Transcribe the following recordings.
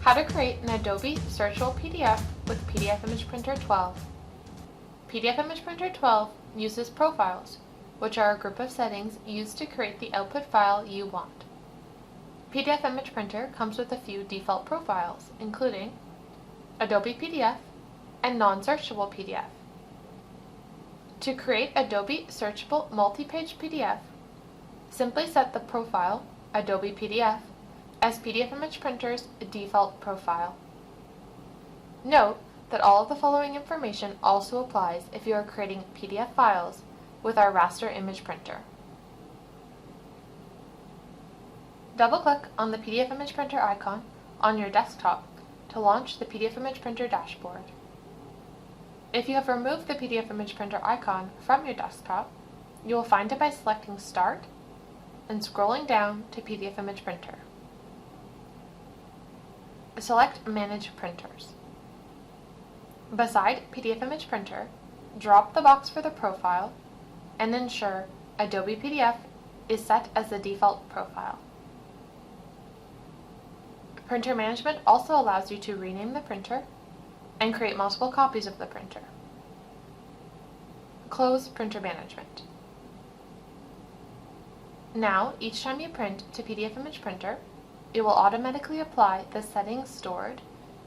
How to create an Adobe searchable PDF with PDF Image Printer 12. PDF Image Printer 12 uses profiles, which are a group of settings used to create the output file you want. PDF Image Printer comes with a few default profiles, including Adobe PDF and non-searchable PDF. To create Adobe Searchable Multi-Page PDF, simply set the profile, Adobe PDF, as PDF Image Printer's default profile. Note that all of the following information also applies if you are creating PDF files with our raster image printer. Double-click on the PDF Image Printer icon on your desktop to launch the PDF Image Printer dashboard. If you have removed the PDF Image Printer icon from your desktop, you will find it by selecting Start and scrolling down to PDF Image Printer. Select Manage Printers. Beside PDF Image Printer, drop the box for the profile and ensure Adobe PDF is set as the default profile. Printer Management also allows you to rename the printer and create multiple copies of the printer. Close Printer Management. Now, each time you print to PDF Image Printer, it will automatically apply the settings stored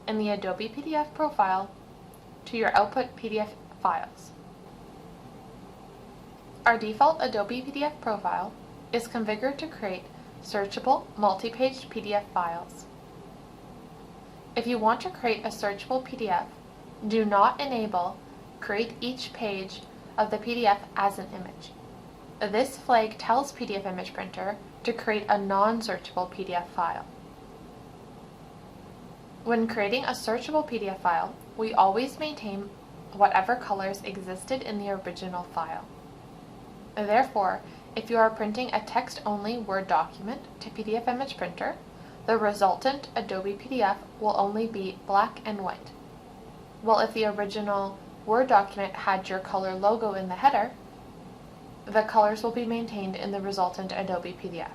in the Adobe PDF profile to your output PDF files. Our default Adobe PDF profile is configured to create searchable multi-page PDF files. If you want to create a searchable PDF, do not enable Create each page of the PDF as an image. This flag tells PDF Image Printer to create a non-searchable PDF file. When creating a searchable PDF file, we always maintain whatever colors existed in the original file. Therefore, if you are printing a text-only Word document to PDF Image Printer, the resultant Adobe PDF will only be black and white. While if the original Word document had your color logo in the header, the colors will be maintained in the resultant Adobe PDF.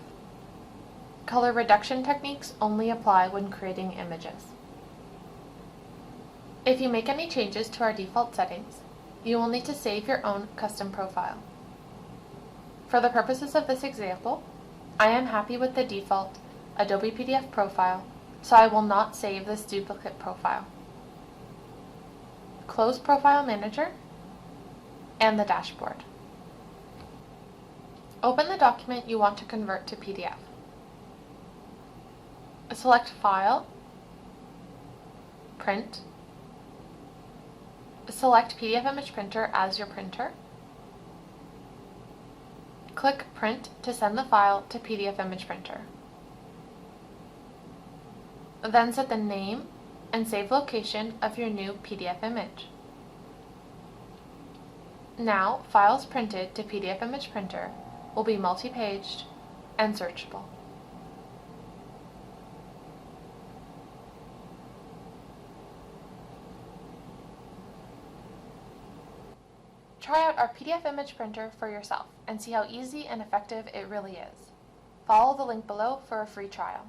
Color reduction techniques only apply when creating images. If you make any changes to our default settings, you will need to save your own custom profile. For the purposes of this example, I am happy with the default Adobe PDF profile, so I will not save this duplicate profile. Close Profile Manager and the dashboard. Open the document you want to convert to PDF. Select File, Print. Select PDF Image Printer as your printer. Click Print to send the file to PDF Image Printer. Then set the name and save location of your new PDF image. Now, files printed to PDF Image Printer will be multi-paged and searchable. Try out our PDF Image Printer for yourself and see how easy and effective it really is. Follow the link below for a free trial.